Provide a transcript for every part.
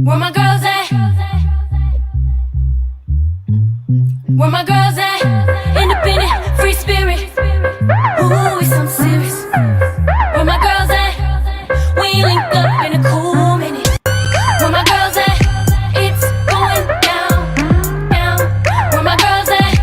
Where my girls at? Where my girls at? Independent, free spirit. Ooh, it's something serious. Where my girls at? We ain't linked up in a cool minute. Where my girls at? It's going down, down. Where my girls at?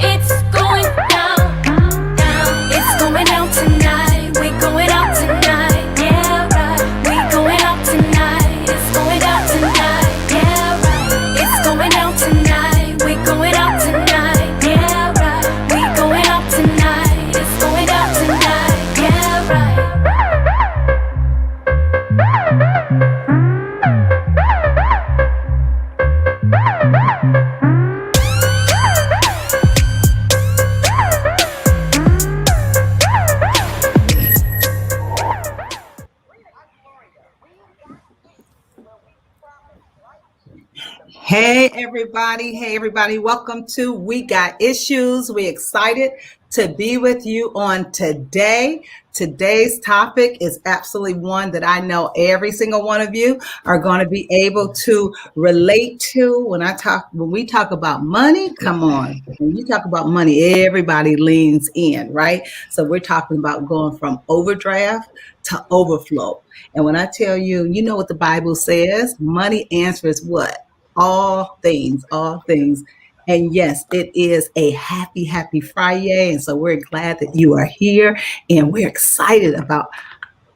It's going down, down. It's going down tonight. We going out tonight. Yeah, right. We going out tonight. It's going down tonight. Yeah, right. It's going down tonight. We going out tonight. Yeah, right. We going out tonight. It's going down tonight. Yeah, right. Hey everybody, welcome to We Got Issues. We're excited to be with you on today. Today's topic is absolutely one that I know every single one of you are going to be able to relate to. When we talk about money, come on. When you talk about money, everybody leans in, right? So we're talking about going from overdraft to overflow. And when I tell you, you know what the Bible says, money answers what? All things. And yes, it is a happy Friday. And so we're glad that you are here and we're excited about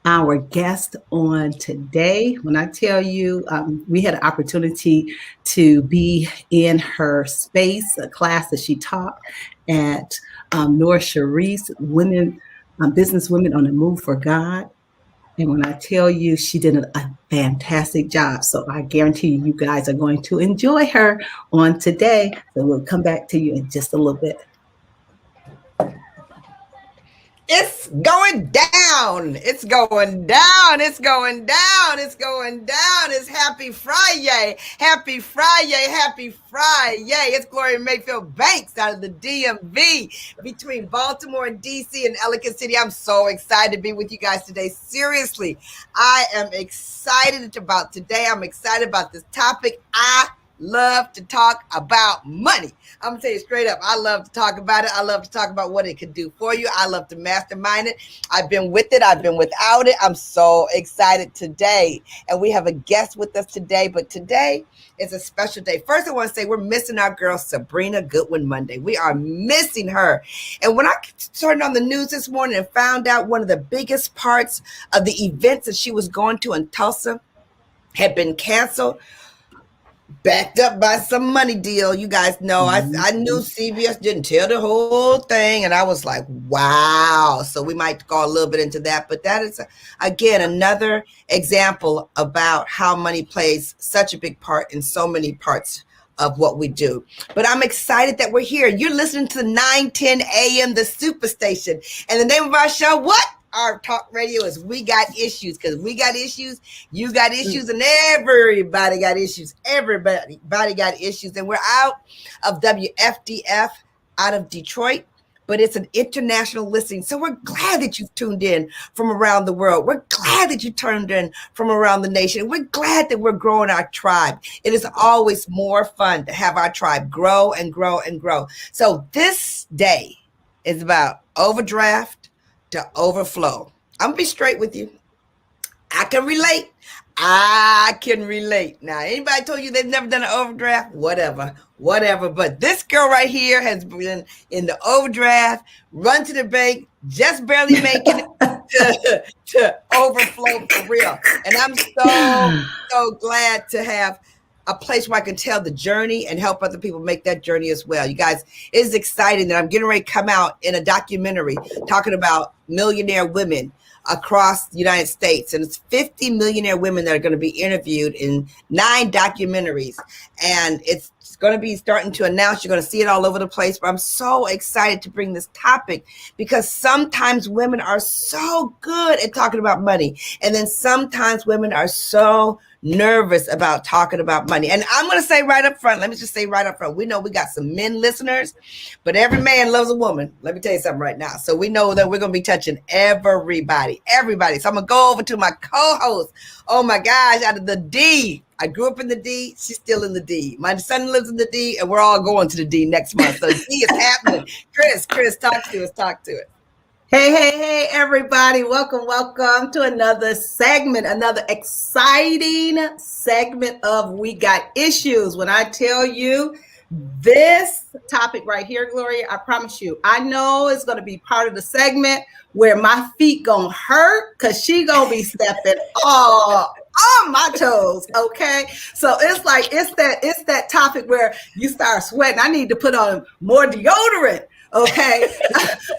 our guest on today. When I tell you, we had an opportunity to be in her space, a class that she taught at Nora Sharice, Business Women on the Move for God. And when I tell you, she did a fantastic job. So I guarantee you guys are going to enjoy her on today. So we'll come back to you in just a little bit. It's going down. It's going down. It's going down. It's going down. It's happy Friday. Happy Friday. Happy Friday. It's Gloria Mayfield Banks out of the DMV between Baltimore and DC and Ellicott City. I'm so excited to be with you guys today. Seriously, I am excited about today. I'm excited about this topic. I love to talk about money. I'm gonna tell you straight up, I love to talk about it. I love to talk about what it could do for you. I love to mastermind it. I've been with it. I've been without it. I'm so excited today. And we have a guest with us today, but today is a special day. First, I want to say we're missing our girl, Sabrina Goodwin Monday. We are missing her. And when I turned on the news this morning and found out one of the biggest parts of the events that she was going to in Tulsa had been canceled, backed up by some money deal. You guys know, I knew CBS didn't tell the whole thing. And I was like, wow. So we might go a little bit into that. But that is, again, another example about how money plays such a big part in so many parts of what we do. But I'm excited that we're here. You're listening to the 910 AM, the Superstation. And the name of our show, what? Our talk radio is We Got Issues, because we got issues, you got issues, and everybody got issues. Everybody got issues. And we're out of WFDF, out of Detroit, but it's an international listening. So we're glad that you've tuned in from around the world. We're glad that you turned in from around the nation. We're glad that we're growing our tribe. It is always more fun to have our tribe grow and grow and grow. So this day is about overdraft to overflow. I'm gonna be straight with you. I can relate. Now, anybody told you they've never done an overdraft? Whatever. But this girl right here has been in the overdraft, run to the bank, just barely making it to overflow for real. And I'm so glad to have a place where I can tell the journey and help other people make that journey as well. You guys, it is exciting that I'm getting ready to come out in a documentary talking about millionaire women across the United States. And it's 50 millionaire women that are going to be interviewed in 9 documentaries. And it's going to be starting to announce. You're going to see it all over the place. But I'm so excited to bring this topic because sometimes women are so good at talking about money. And then sometimes women are so nervous about talking about money. And I'm going to say right up front, let me just say right up front, we know we got some men listeners, but every man loves a woman. Let me tell you something right now. So we know that we're going to be touching everybody. So I'm going to go over to my co-host. Oh my gosh, out of the D I grew up in the D. She's still in the D. My son lives in the D, and we're all going to the D next month. So D is happening. Chris, talk to us. Hey, everybody. Welcome to another segment, another exciting segment of We Got Issues. When I tell you this topic right here, Gloria, I promise you, I know it's going to be part of the segment where my feet going to hurt because she going to be stepping all on my toes, okay? So it's that topic where you start sweating. I need to put on more deodorant, okay?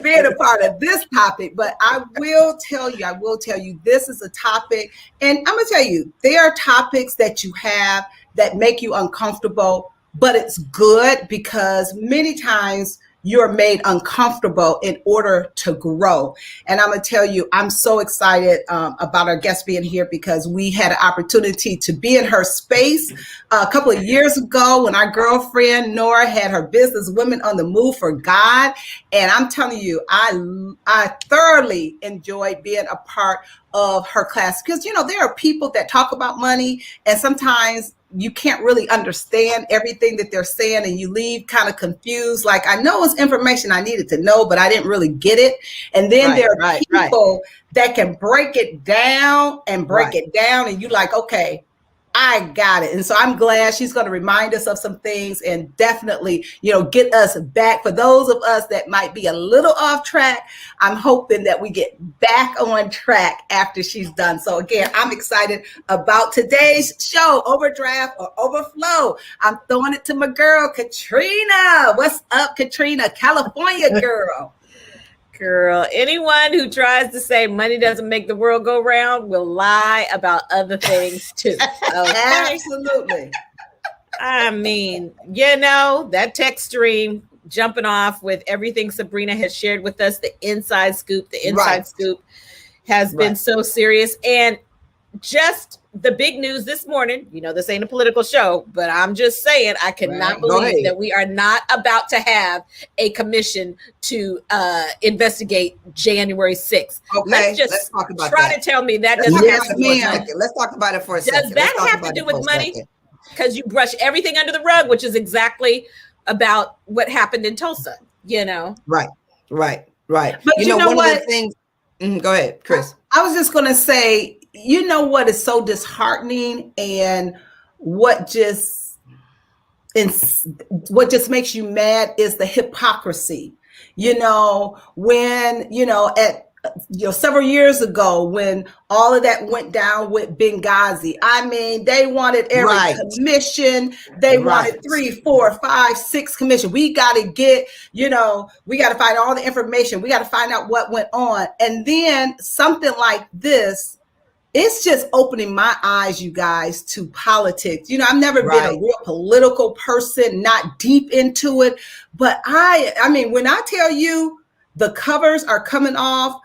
Being a part of this topic, but I will tell you, this is a topic, and I'm gonna tell you, there are topics that you have that make you uncomfortable, but it's good because many times you're made uncomfortable in order to grow. And I'm going to tell you, I'm so excited about our guest being here because we had an opportunity to be in her space a couple of years ago when our girlfriend Nora had her business, Women on the Move for God. And I'm telling you, I thoroughly enjoyed being a part of her class because, you know, there are people that talk about money and sometimes you can't really understand everything that they're saying and you leave kind of confused. Like, I know it's information I needed to know, but I didn't really get it. And then there are people that can break it down and and you like, okay, I got it. And so I'm glad she's going to remind us of some things and definitely, you know, get us back. For those of us that might be a little off track, I'm hoping that we get back on track after she's done. So again, I'm excited about today's show, Overdraft or Overflow. I'm throwing it to my girl, Caterina. What's up, Caterina? California girl. Girl, anyone who tries to say money doesn't make the world go round will lie about other things too. Okay? Absolutely. I mean, you know, that text stream jumping off with everything Sabrina has shared with us, the inside scoop has been so serious. And just the big news this morning, you know, this ain't a political show, but I'm just saying, I cannot believe that we are not about to have a commission to investigate January 6th. Okay, let's talk about try that. to tell me that doesn't have to do with money. Let's talk about it for a second. Does that have to do with money? Because you brush everything under the rug, which is exactly about what happened in Tulsa, you know? Right. But you know one what? of the things, go ahead, Chris. I was just going to say, you know what is so disheartening and what just makes you mad is the hypocrisy. You know, when, several years ago when all of that went down with Benghazi, I mean, they wanted every commission. They wanted 3, 4, 5, 6 commission. We got to get, we got to find all the information. We got to find out what went on. And then something like this, it's just opening my eyes, you guys, to politics. You know, I've never been a real political person, not deep into it. But I mean, when I tell you the covers are coming off,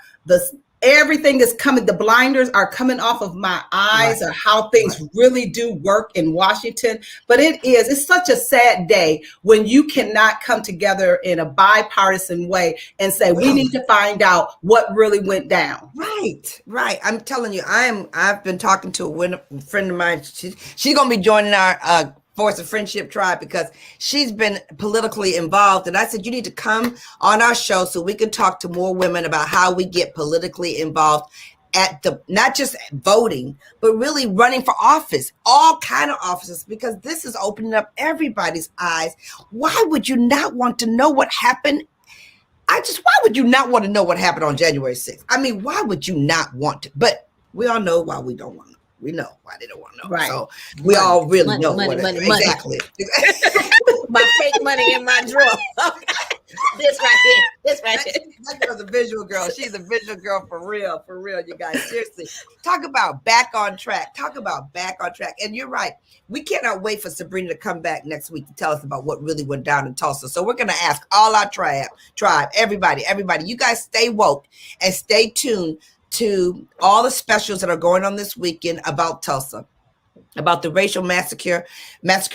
everything is coming, the blinders are coming off of my eyes of how things really do work in Washington. But it's such a sad day when you cannot come together in a bipartisan way and say, we need to find out what really went down. Right. I'm telling you, I've been talking to a friend of mine. She's going to be joining our Force of Friendship Tribe because she's been politically involved. And I said, you need to come on our show so we can talk to more women about how we get politically involved at not just voting, but really running for office, all kind of offices, because this is opening up everybody's eyes. Why would you not want to know what happened? Why would you not want to know what happened on January 6th? I mean, why would you not want to? But we all know why we don't want to. We know why they don't want to know. Right. So we all really know money. Exactly. My fake money in my drawer. This right here. That girl's a visual girl. She's a visual girl for real, you guys. Seriously. Talk about back on track. And you're right. We cannot wait for Sabrina to come back next week to tell us about what really went down in Tulsa. So we're going to ask all our tribe, everybody, you guys stay woke and stay tuned to all the specials that are going on this weekend about Tulsa. about the racial massacre,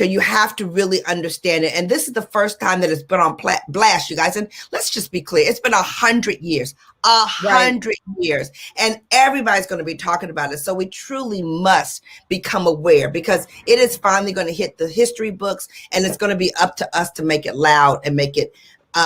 you have to really understand it. And this is the first time that it's been on blast, you guys. And let's just be clear. It's been 100 years, 100 years. And everybody's going to be talking about it. So we truly must become aware, because it is finally going to hit the history books, and it's going to be up to us to make it loud and make it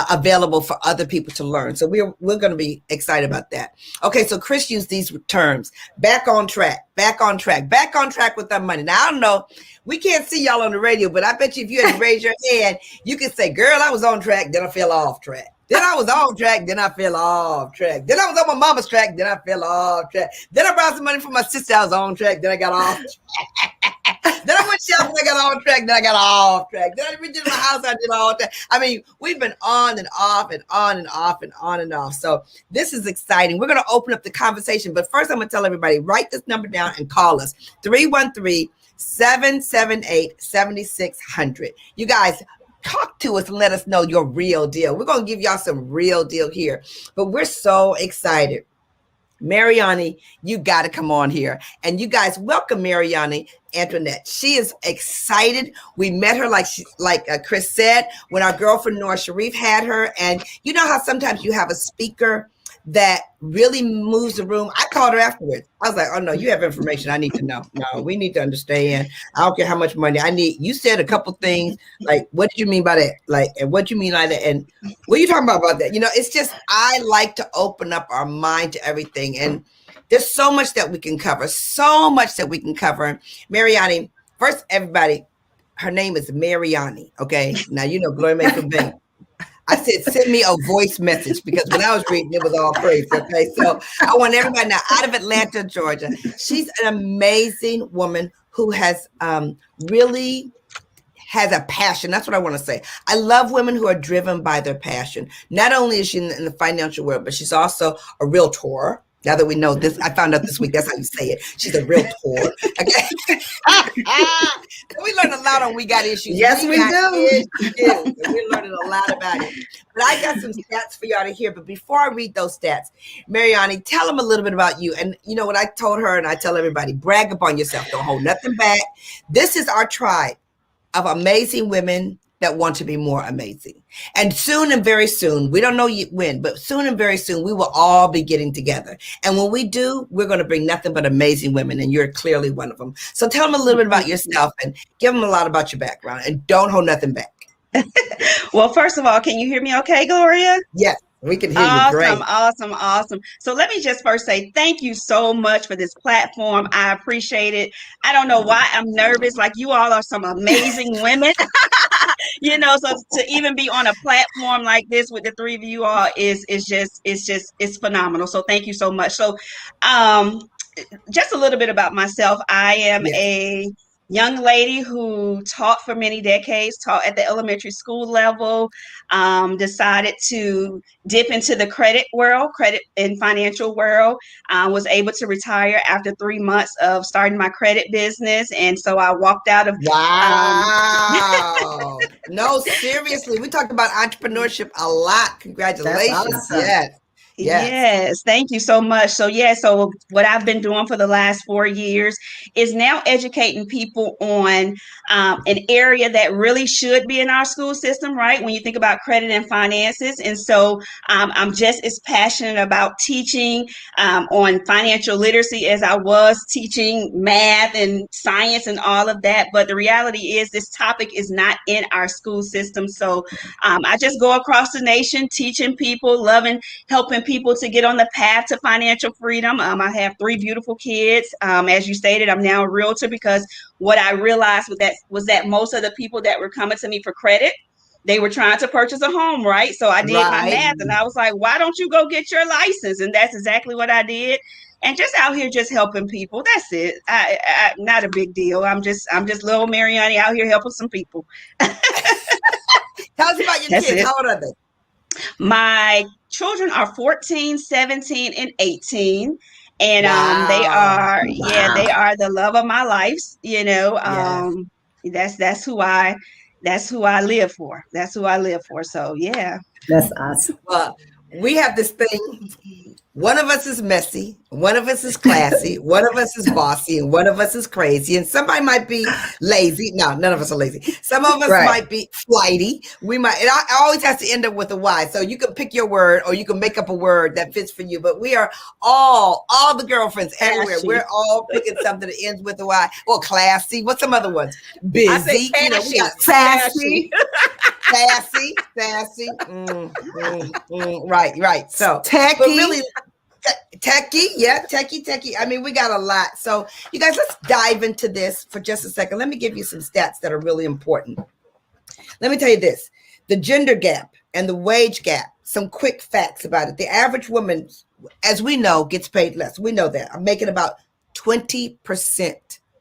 available for other people to learn. So we're going to be excited about that. Okay, so Chris used these terms: back on track with our money. Now, I don't know, we can't see y'all on the radio, but I bet you if you had to raise your hand, you could say, girl, I was on track, then I fell off track. Then I was on track, then I fell off track. Then I was on my mama's track, then I fell off track. Then I brought some money from my sister, I was on track, then I got off track. Then I went shopping, I got on track, then I got off track. Then I redid my house, I did all that. I mean, we've been on and off and on and off and on and off. So this is exciting. We're going to open up the conversation. But first, I'm going to tell everybody, write this number down and call us, 313-778-7600. You guys, talk to us and let us know your real deal. We're going to give y'all some real deal here. But we're so excited. Marionne, you got to come on here. And you guys, welcome Marionne Antoinette. She is excited. We met her like Chris said, when our girlfriend Nora Sharif had her. And you know how sometimes you have a speaker that really moves the room. I called her afterwards. I was like, oh no, you have information I need to know. No, we need to understand. I don't care how much money I need. You said a couple things, like, what did you mean by that? Like, and what do you mean by that? And what are you talking about that? You know, it's just, I like to open up our mind to everything. And there's so much that we can cover, Marionne, first, everybody, her name is Marionne, okay? Now, you know, Gloria Mayfield Banks. I said, send me a voice message, because when I was reading, it was all crazy. Okay. So I want everybody now, out of Atlanta, Georgia. She's an amazing woman who has really has a passion. That's what I want to say. I love women who are driven by their passion. Not only is she in the financial world, but she's also a realtor. Now that we know this, I found out this week, that's how you say it. She's a realtor. Okay. We learned a lot on We Got Issues. Yes, we do. We're learning a lot about it. But I got some stats for y'all to hear. But before I read those stats, Marionne, tell them a little bit about you. And you know what I told her, and I tell everybody, brag upon yourself. Don't hold nothing back. This is our tribe of amazing women that want to be more amazing. And soon and very soon, we don't know when, but soon and very soon, we will all be getting together. And when we do, we're going to bring nothing but amazing women. And you're clearly one of them. So tell them a little bit about yourself and give them a lot about your background, and don't hold nothing back. Well, first of all, can you hear me okay, Gloria? Yes. We can hear you great. Awesome. So let me just first say thank you so much for this platform. I appreciate it. I don't know why I'm nervous. Like, you all are some amazing women. You know, so to even be on a platform like this with the three of you all is phenomenal. So thank you so much. So just a little bit about myself. I am a young lady who taught for many decades, taught at the elementary school level, decided to dip into the credit and financial world, was able to retire after 3 months of starting my credit business. And so I walked out of... Wow. No, seriously. We talked about entrepreneurship a lot. Congratulations. Awesome. Yes, thank you so much. So so what I've been doing for the last 4 years is now educating people on an area that really should be in our school system, right? When you think about credit and finances. And so I'm just as passionate about teaching on financial literacy as I was teaching math and science and all of that. But the reality is this topic is not in our school system. So I just go across the nation teaching people, helping people to get on the path to financial freedom. I have 3 beautiful kids. As you stated, I'm now a realtor because what I realized was that most of the people that were coming to me for credit, they were trying to purchase a home, right? So I did my math and I was like, why don't you go get your license? And that's exactly what I did. And just out here just helping people. That's it. I not a big deal. I'm just little Marionne out here helping some people. Tell us about your kids. How old are they? My children are 14, 17, and 18. And they are the love of my life. You know, that's who I live for. That's who I live for. So yeah. That's awesome. Well, we have this thing. One of us is messy, one of us is classy, one of us is bossy, and one of us is crazy. And somebody might be lazy. No, none of us are lazy. Some of us might be flighty. We might, and I always have to end up with a Y. So you can pick your word or you can make up a word that fits for you. But we are all the girlfriends everywhere. We're all picking something that ends with a Y. Well, classy. What's some other ones? Busy. You know, we got sassy. Sassy. Right. So techie. But really, techie. I mean, we got a lot. So you guys, let's dive into this for just a second. Let me give you some stats that are really important. Let me tell you this, the gender gap and the wage gap, some quick facts about it. The average woman, as we know, gets paid less. We know that. I'm making about 20%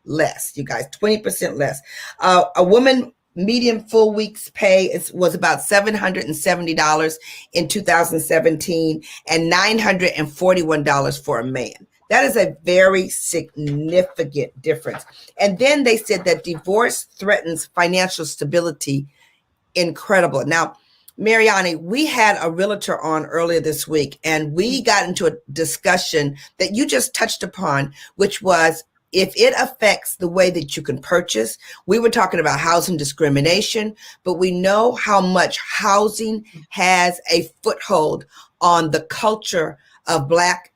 less, you guys, 20% less. A woman median full week's pay was about $770 in 2017 and $941 for a man. That is a very significant difference. And then they said that divorce threatens financial stability. Incredible. Now, Marionne, we had a realtor on earlier this week, and we got into a discussion that you just touched upon, which was if it affects the way that you can purchase. We were talking about housing discrimination, but we know how much housing has a foothold on the culture of Black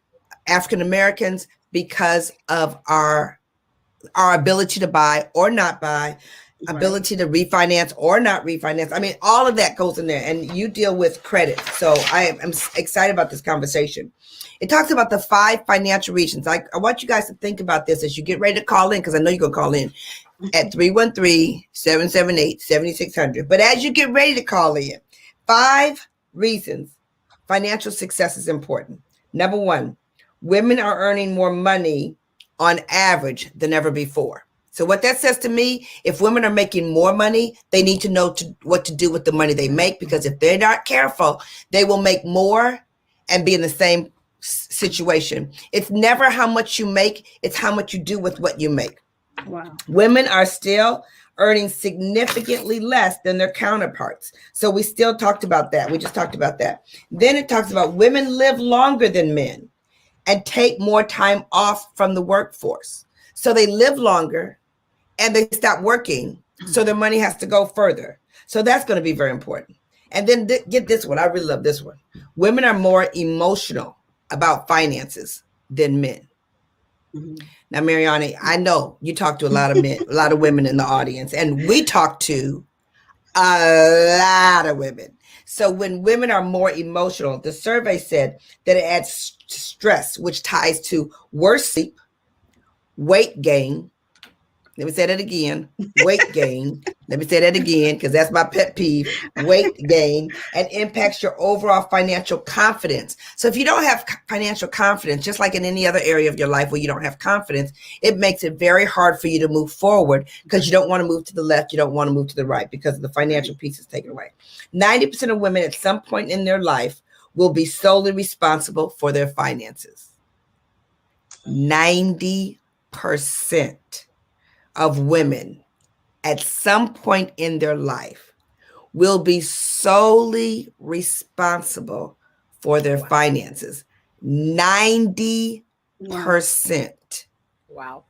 African Americans because of our ability to buy or not buy, ability to refinance or not refinance. I mean, all of that goes in there, and you deal with credit. So I am excited about this conversation. It talks about the 5 financial regions. I want you guys to think about this as you get ready to call in, because I know you're going to call in at 313-778-7600. But as you get ready to call in, 5 reasons financial success is important. Number 1, women are earning more money on average than ever before. So what that says to me, if women are making more money, they need to know what to do with the money they make, because if they're not careful, they will make more and be in the same situation. It's never how much you make, it's how much you do with what you make. Wow. Women are still earning significantly less than their counterparts. So we still talked about that. We just talked about that. Then it talks about women live longer than men and take more time off from the workforce. So they live longer and they stop working. So their money has to go further. So that's going to be very important. And then get this one. I really love this one. Women are more emotional about finances than men. Mm-hmm. Now, Marionne, I know you talk to a lot of men, a lot of women in the audience, and we talk to a lot of women. So when women are more emotional, the survey said that it adds stress, which ties to worse sleep, weight gain. Let me say that again. Weight gain. Let me say that again, because that's my pet peeve. Weight gain, and impacts your overall financial confidence. So if you don't have financial confidence, just like in any other area of your life where you don't have confidence, it makes it very hard for you to move forward, because you don't want to move to the left. You don't want to move to the right because the financial piece is taken away. 90% of women at some point in their life will be solely responsible for their finances. 90% of women at some point in their life will be solely responsible for their finances. 90%. Wow.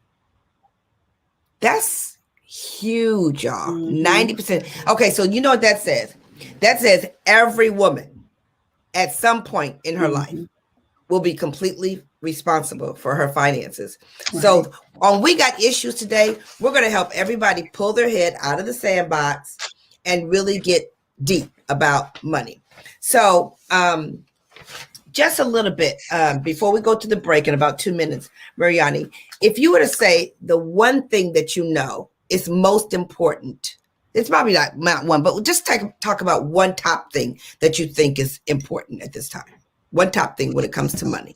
That's huge, y'all. 90%. Okay, so you know what that says? That says every woman at some point in her life will be completely responsible for her finances. Right. So on We Got Issues today, we're going to help everybody pull their head out of the sandbox and really get deep about money. So just a little bit before we go to the break in about 2 minutes, Marionne, if you were to say the one thing that you know is most important, it's probably not one, but just talk about one top thing that you think is important at this time. One top thing when it comes to money.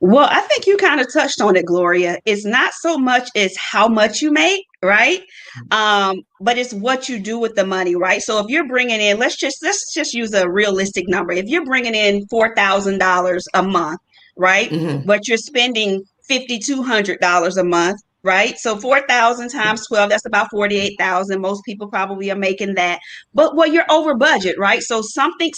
Well, I think you kind of touched on it, Gloria. It's not so much as how much you make, right? But it's what you do with the money, right? So if you're bringing in, let's just use a realistic number. If you're bringing in $4,000 a month, right? But you're spending $5,200 a month, right? So 4,000 times 12, that's about 48,000. Most people probably are making that. But well, you're over budget, right? So something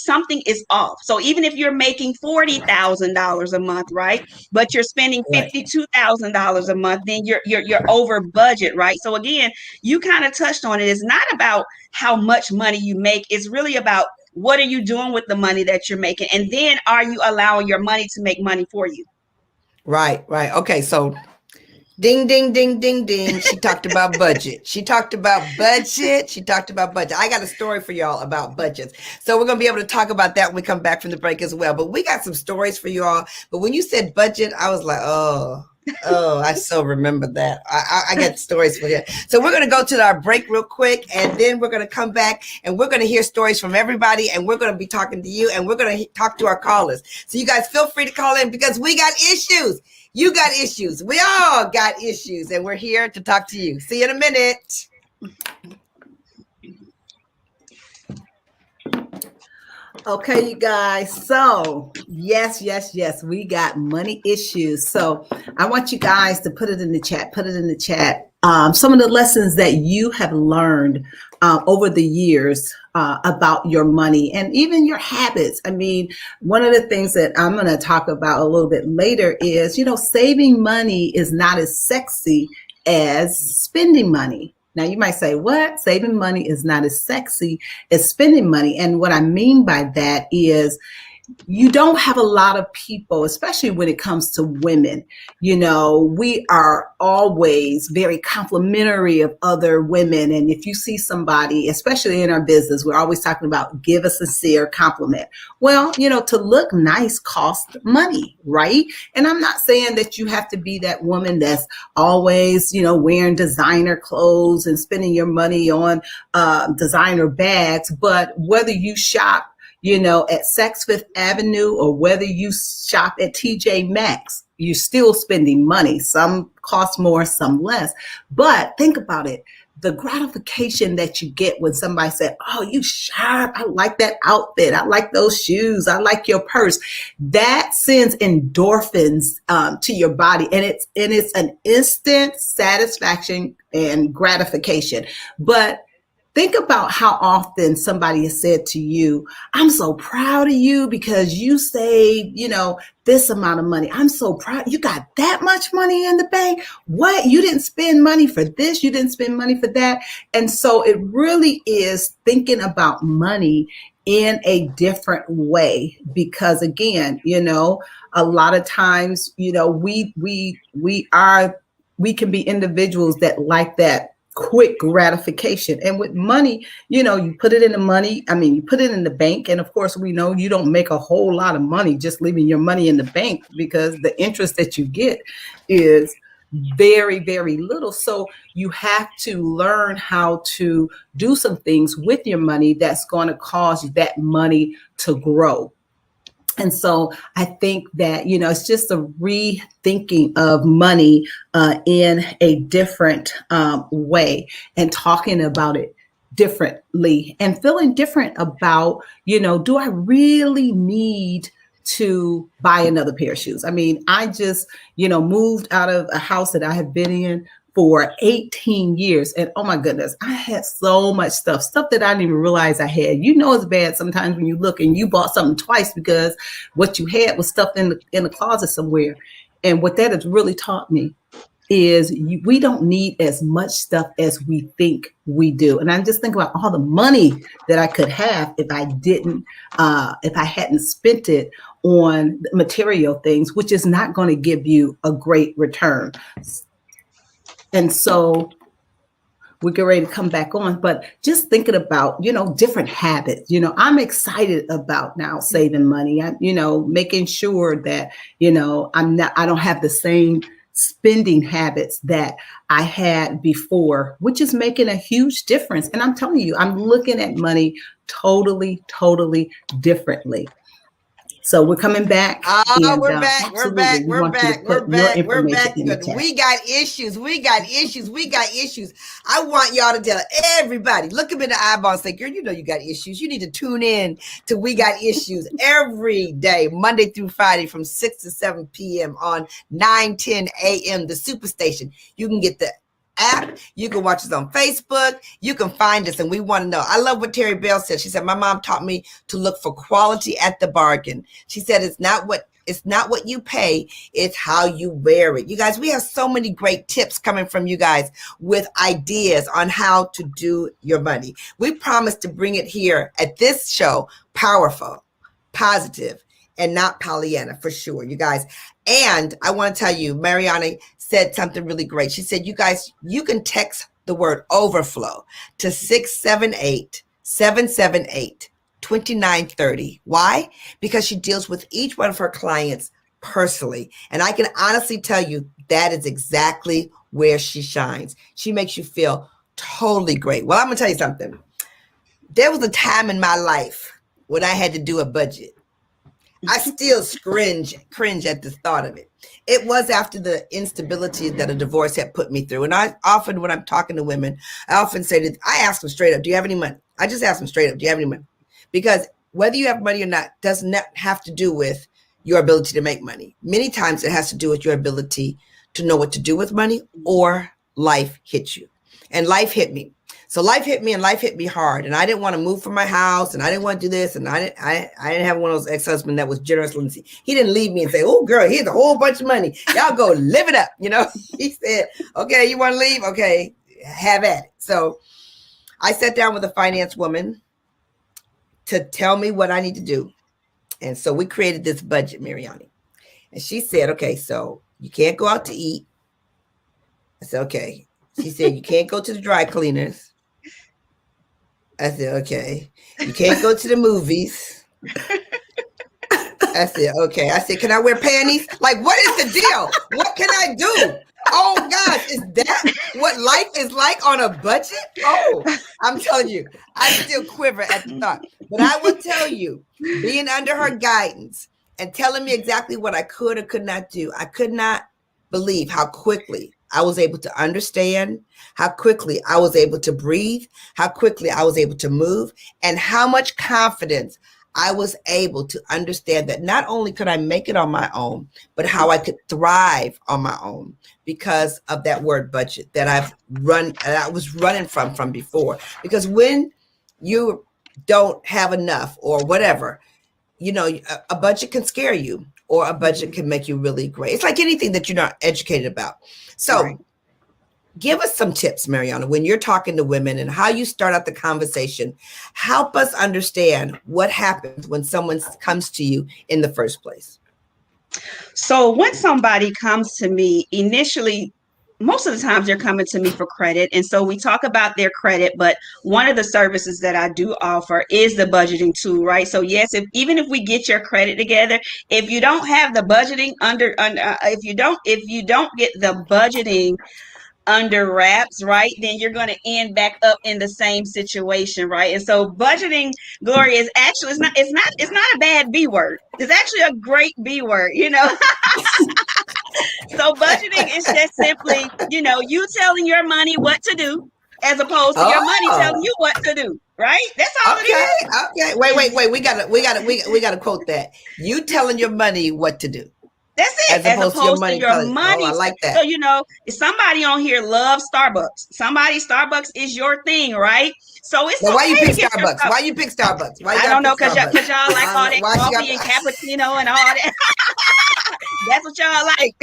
is off. So even if you're making $40,000 a month, right? But you're spending $52,000 a month, then you're over budget, right? So again, you kind of touched on it. It's not about how much money you make. It's really about what are you doing with the money that you're making? And then are you allowing your money to make money for you? Right. Okay. So ding, ding, ding, ding, ding. She talked about budget. She talked about budget. I got a story for y'all about budgets. So we're going to be able to talk about that when we come back from the break as well. But we got some stories for you all. But when you said budget, I was like, oh, I so remember that. I got stories for you. So we're going to go to our break real quick, and then we're going to come back and we're going to hear stories from everybody, and we're going to be talking to you, and we're going to talk to our callers. So you guys feel free to call in because we got issues. You got issues. We all got issues, and we're here to talk to you. See you in a minute. Okay, you guys. So yes, we got money issues. So I want you guys to put it in the chat. Some of the lessons that you have learned over the years about your money and even your habits. I mean, one of the things that I'm going to talk about a little bit later is, saving money is not as sexy as spending money. Now you might say, what? Saving money is not as sexy as spending money. And what I mean by that is you don't have a lot of people, especially when it comes to women. We are always very complimentary of other women. And if you see somebody, especially in our business, we're always talking about give a sincere compliment. Well, to look nice costs money, right? And I'm not saying that you have to be that woman that's always, wearing designer clothes and spending your money on designer bags, but whether you shop at Saks Fifth Avenue or whether you shop at TJ Maxx, you're still spending money. Some cost more, some less. But think about it. The gratification that you get when somebody said, oh, you sharp. I like that outfit. I like those shoes. I like your purse. That sends endorphins to your body. And it's an instant satisfaction and gratification. But think about how often somebody has said to you, I'm so proud of you because you saved, this amount of money. I'm so proud. You got that much money in the bank. What? You didn't spend money for this. You didn't spend money for that. And so it really is thinking about money in a different way, because again, a lot of times, we can be individuals that like that quick gratification. And with money, you put it in the money. I mean, you put it in the bank. And of course, we know you don't make a whole lot of money just leaving your money in the bank because the interest that you get is very, very little. So you have to learn how to do some things with your money that's going to cause that money to grow. And so I think that, it's just a rethinking of money in a different way and talking about it differently and feeling different about, do I really need to buy another pair of shoes? I mean, I just, moved out of a house that I have been in for 18 years. And oh my goodness, I had so much stuff that I didn't even realize I had. It's bad sometimes when you look and you bought something twice because what you had was stuffed in the closet somewhere. And what that has really taught me is we don't need as much stuff as we think we do. And I'm just thinking about all the money that I could have if I hadn't spent it on material things, which is not going to give you a great return. And so we get ready to come back on, but just thinking about, different habits, I'm excited about now saving money, making sure that, I don't have the same spending habits that I had before, which is making a huge difference. And I'm telling you, I'm looking at money totally differently. So we're coming back. Oh, And, we're back. absolutely, we want you to put your information in the chat. We got issues. I want y'all to tell everybody, look them in the eyeball and say, girl, you know you got issues. You need to tune in to We Got Issues every day, Monday through Friday from 6 to 7 p.m. on 9:10 a.m. the Superstation. You can get the app. You can watch us on Facebook. You can find us, and we want to know. I love what Terry Bell said. She said, my mom taught me to look for quality at the bargain. She said, it's not what you pay, it's how you wear it. You guys, we have so many great tips coming from you guys with ideas on how to do your money. We promise to bring it here at this show, powerful, positive, and not Pollyanna, for sure, you guys. And I want to tell you, Marianne said something really great. She said, you guys, you can text the word overflow to 678-778-2930. Why? Because she deals with each one of her clients personally. And I can honestly tell you that is exactly where she shines. She makes you feel totally great. Well, I'm going to tell you something. There was a time in my life when I had to do a budget. I still cringe at the thought of it. It was after the instability that a divorce had put me through. And I often, when I'm talking to women, I often say I ask them straight up, do you have any money? I just ask them straight up, do you have any money? Because whether you have money or not does not have to do with your ability to make money. Many times it has to do with your ability to know what to do with money, or life hits you. And life hit me. So life hit me, and life hit me hard. And I didn't want to move from my house, and I didn't want to do this. And I didn't have one of those ex-husbands that was generous. He didn't leave me and say, oh, girl, here's a whole bunch of money. Y'all go live it up. You know, he said, okay, you want to leave? Okay, have at it. So I sat down with a finance woman to tell me what I need to do. And so we created this budget, Marianne. And she said, okay, so you can't go out to eat. I said, okay. She said, you can't go to the dry cleaners. I said, okay. You can't go to the movies. I said, okay. I said, can I wear panties? Like, what is the deal? What can I do? Oh, gosh, is that what life is like on a budget? Oh, I'm telling you, I still quiver at the thought. But I will tell you, being under her guidance and telling me exactly what I could or could not do, I could not believe how quickly I was able to understand, how quickly I was able to breathe, how quickly I was able to move, and how much confidence I was able to understand that not only could I make it on my own, but how I could thrive on my own because of that word budget that I was running from before. Because when you don't have enough or whatever, you know, a budget can scare you, or a budget can make you really great. It's like anything that you're not educated about. So right. Give us some tips, Marianne, when you're talking to women and how you start out the conversation. Help us understand what happens when someone comes to you in the first place. So when somebody comes to me, initially, most of the times they're coming to me for credit. And so we talk about their credit, but one of the services that I do offer is the budgeting tool, right? So yes, even if we get your credit together, if you don't have the budgeting if you don't get the budgeting under wraps, right, then you're going to end back up in the same situation, right? And so budgeting, Gloria, is actually it's not a bad B word. It's actually a great B word, you know. So budgeting is just simply, you know, you telling your money what to do as opposed to your money telling you what to do, right? That's all it is. Okay. Wait. We gotta quote that. You telling your money what to do. That's it. As opposed to your money. Oh, I like that. So, you know, somebody on here loves Starbucks. Starbucks is your thing, right? So it's why you pick Starbucks? Why you pick Starbucks? I don't know, because y'all like all that coffee and cappuccino and all that. That's what y'all like.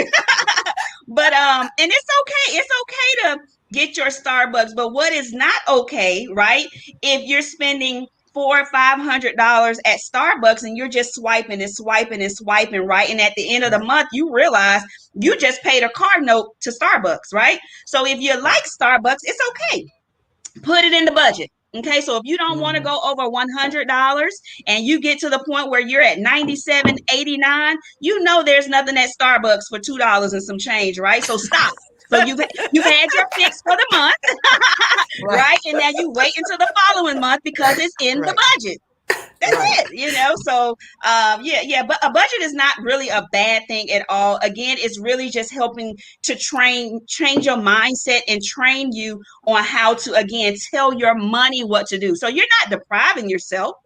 But and it's okay. It's okay to get your Starbucks. But what is not okay, right? If you're spending $400 or $500 at Starbucks and you're just swiping, right? And at the end of the month, you realize you just paid a card note to Starbucks, right? So if you like Starbucks, it's okay. Put it in the budget. Okay, so if you don't want to go over $100 and you get to the point where you're at $97.89, you know there's nothing at Starbucks for $2 and some change, right? So stop. So you've had your fix for the month, right? And now you wait until the following month because it's in the budget. That's it, So but a budget is not really a bad thing at all. Again, it's really just helping to change your mindset and train you on how to, again, tell your money what to do. So you're not depriving yourself.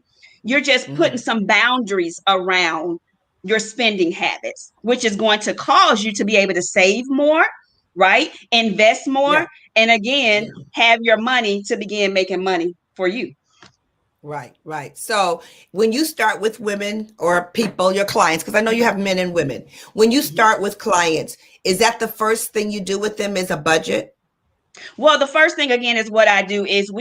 You're just putting some boundaries around your spending habits, which is going to cause you to be able to save more, right? Invest more, and again, have your money to begin making money for you. Right. So when you start with women or people, your clients, because I know you have men and women, when you start with clients, is that the first thing you do with them is a budget? Well, the first thing, again, is what I do is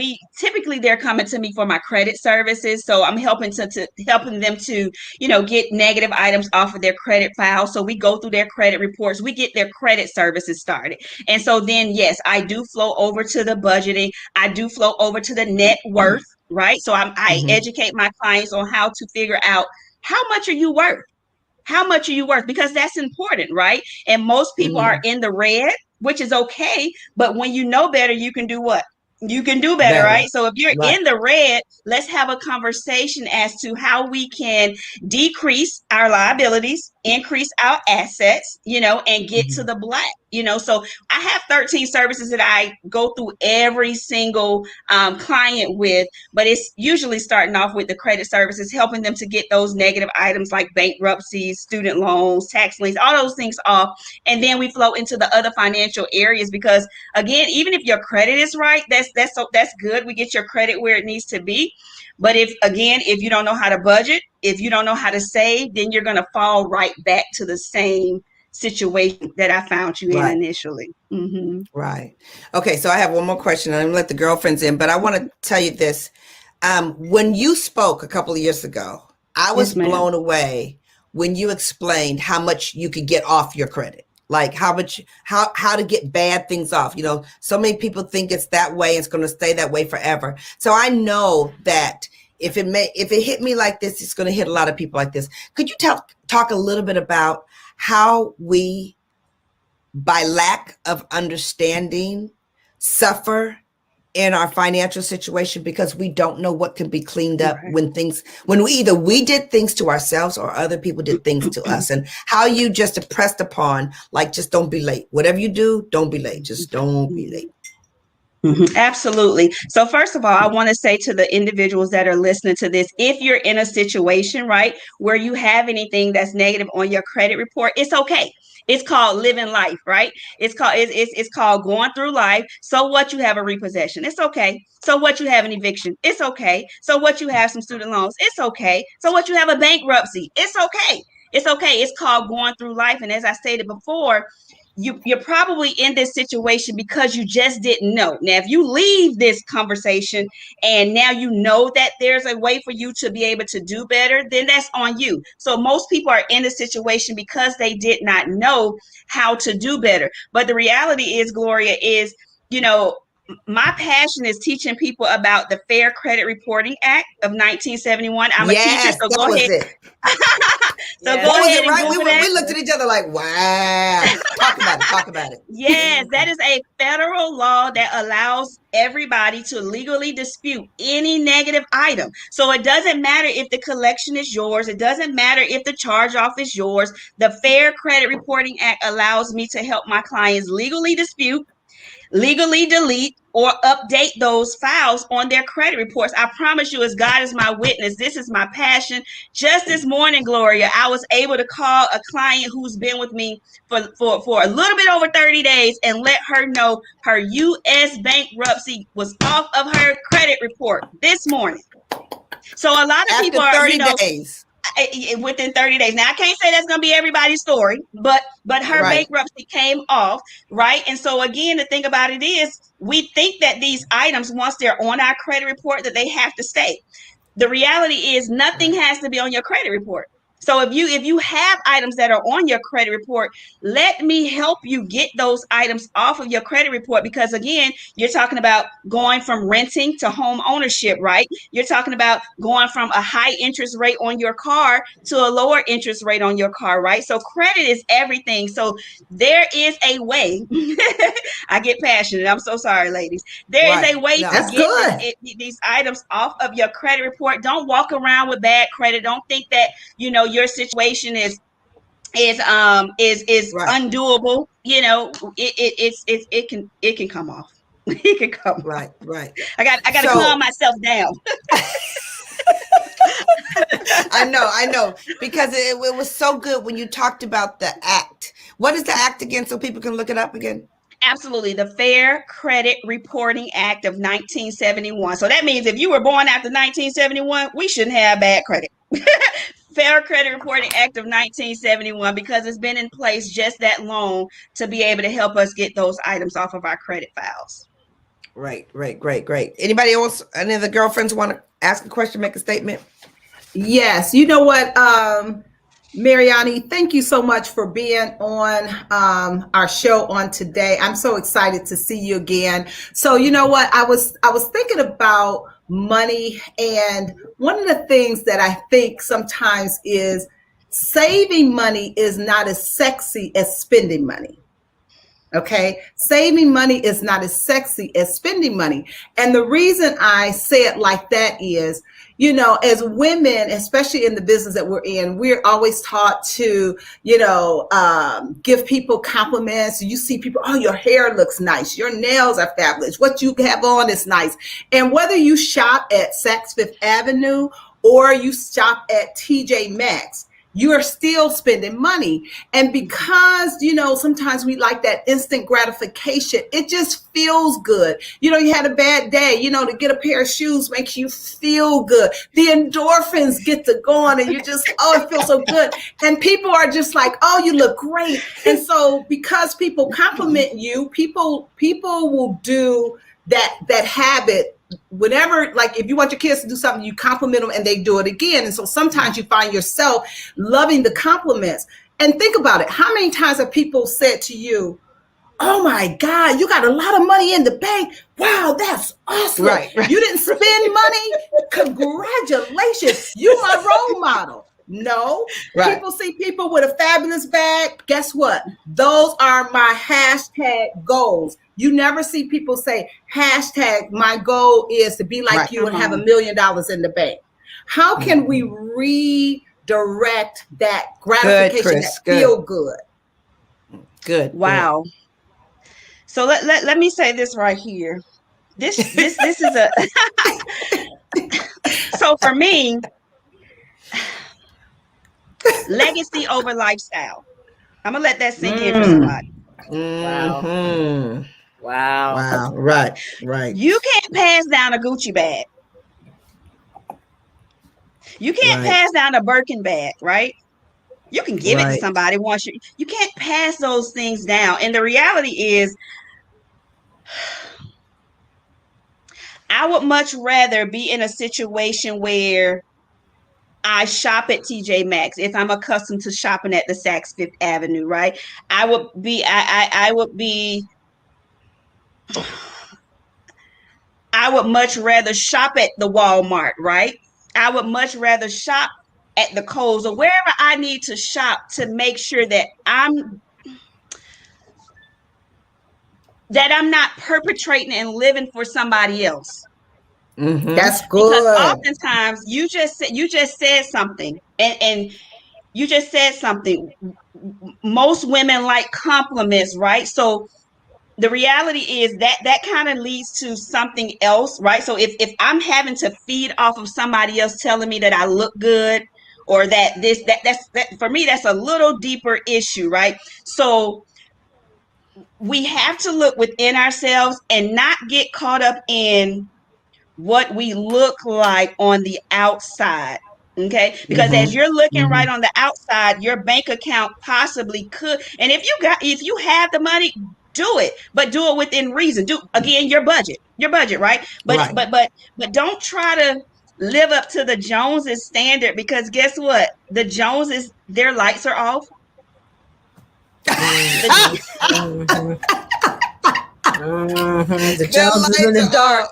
they're coming to me for my credit services. So I'm helping them to, get negative items off of their credit file. So we go through their credit reports, we get their credit services started. And so then, yes, I do flow over to the budgeting. I do flow over to the net worth, right? So I educate my clients on how to figure out how much are you worth? How much are you worth? Because that's important, right? And most people are in the red, which is okay. But when you know better, you can do what? You can do better, right? So if you're in the red, let's have a conversation as to how we can decrease our liabilities, increase our assets, and get to the black, So I have 13 services that I go through every single client with, but it's usually starting off with the credit services, helping them to get those negative items like bankruptcies, student loans, tax liens, all those things off. And then we flow into the other financial areas because, again, even if your credit is right, that's good. We get your credit where it needs to be. But if you don't know how to budget, if you don't know how to save, then you're going to fall right back to the same situation that I found you in initially. Right. Okay. So I have one more question. I'm going to let the girlfriends in, but I want to tell you this. When you spoke a couple of years ago, I was blown away when you explained how much you could get off your credit. Like how to get bad things off. So many people think it's that way. It's going to stay that way forever. So I know that if it hit me like this, it's going to hit a lot of people like this. Could you talk a little bit about how we, by lack of understanding, suffer in our financial situation because we don't know what can be cleaned up when we did things to ourselves or other people did things to us, and how you just impressed upon, like, just don't be late. Whatever you do, don't be late. Just don't be late. Absolutely. So first of all, I want to say to the individuals that are listening to this, if you're in a situation, right, where you have anything that's negative on your credit report, it's okay. It's called living life, right? It's called going through life. So what, you have a repossession? It's okay. So what, you have an eviction? It's okay. So what, you have some student loans? It's okay. So what, you have a bankruptcy? It's okay. It's okay. It's called going through life. And as I stated before, you're probably in this situation because you just didn't know. Now, if you leave this conversation and now you know that there's a way for you to be able to do better, then that's on you. So most people are in this situation because they did not know how to do better. But the reality is, Gloria, is, my passion is teaching people about the Fair Credit Reporting Act of 1971. I'm a teacher, so go ahead. Go ahead. Right? We looked at each other like, wow. Talk about it. Yes, that is a federal law that allows everybody to legally dispute any negative item. So it doesn't matter if the collection is yours. It doesn't matter if the charge off is yours. The Fair Credit Reporting Act allows me to help my clients legally dispute, legally delete, or update those files on their credit reports. I promise you, as God is my witness, this is my passion. Just this morning, Gloria, I was able to call a client who's been with me for a little bit over 30 days and let her know her U.S. bankruptcy was off of her credit report this morning. So a lot of people are, 30 days. Within 30 days. Now, I can't say that's going to be everybody's story, but her bankruptcy came off, right? And so again, the thing about it is, we think that these items, once they're on our credit report, that they have to stay. The reality is nothing has to be on your credit report. So if you have items that are on your credit report, let me help you get those items off of your credit report, because again, you're talking about going from renting to home ownership, right? You're talking about going from a high interest rate on your car to a lower interest rate on your car, right? So credit is everything. So there is a way. I get passionate. I'm so sorry, ladies. There is a way to That's get good. these items off of your credit report. Don't walk around with bad credit. Don't think that, you know, your situation is undoable. You know, it can come off. It can come off. Right. I got to calm myself down. I know, because it was so good when you talked about the act. What is the act again, so people can look it up again? Absolutely. The Fair Credit Reporting Act of 1971. So that means if you were born after 1971, we shouldn't have bad credit. Fair Credit Reporting Act of 1971, because it's been in place just that long to be able to help us get those items off of our credit files. Right. Great. Anybody else, any of the girlfriends want to ask a question, make a statement? Yes. You know what, Mariani, thank you so much for being on our show on today. I'm so excited to see you again. So you know what, I was thinking about money, and one of the things that I think sometimes is saving money is not as sexy as spending money. Okay, saving money is not as sexy as spending money. And the reason I say it like that is, you know, as women, especially in the business that we're in, we're always taught to, you know, give people compliments. You see people, oh, your hair looks nice. Your nails are fabulous. What you have on is nice. And whether you shop at Saks Fifth Avenue or you shop at TJ Maxx, you are still spending money. And because, you know, sometimes we like that instant gratification, it just feels good. You know, you had a bad day, you know, to get a pair of shoes makes you feel good. The endorphins get to going and you just, oh, it feels so good. And people are just like, oh, you look great. And so because people compliment you, people will do that habit. Whenever, like, if you want your kids to do something, you compliment them and they do it again. And so sometimes you find yourself loving the compliments. And think about it. How many times have people said to you, oh my God, you got a lot of money in the bank. Wow, that's awesome. Right. You didn't spend money. Congratulations. You my role model. No, right. People see people with a fabulous bag. Guess what? Those are my hashtag goals. You never see people say, hashtag, my goal is to be like you and have $1 million in the bank. How can we redirect that gratification, that feel good? Good. Wow. So let me say this right here. This is a so for me, legacy over lifestyle. I'm gonna let that sink in for somebody. Wow. Right. You can't pass down a Gucci bag. You can't pass down a Birkin bag, right? You can give it to somebody once you can't pass those things down. And the reality is, I would much rather be in a situation where I shop at TJ Maxx if I'm accustomed to shopping at the Saks Fifth Avenue, right? I would much rather shop at the Walmart, right? I would much rather shop at the Kohl's or wherever I need to shop to make sure that I'm not perpetrating and living for somebody else. Mm-hmm. That's good. Because oftentimes you just said something, and you just said something. Most women like compliments, right? So the reality is that kind of leads to something else, right? So if I'm having to feed off of somebody else telling me that I look good, or that for me, that's a little deeper issue, right? So we have to look within ourselves and not get caught up in what we look like on the outside. Okay, because as you're looking right on the outside, your bank account possibly could, and if you have the money, do it, but do it within reason. Do again your budget, right? But don't try to live up to the Joneses standard, because guess what? The Joneses, their lights are off. The Joneses in the dark.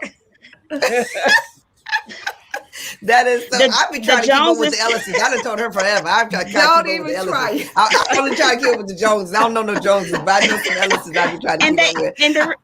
That is so. I've been trying to keep up with the Ellises. I done told her forever. I've tried to keep up with the Ellises. I only try to keep up with the Joneses. I don't know no Joneses, but I know some Ellises I've been trying to keep up with.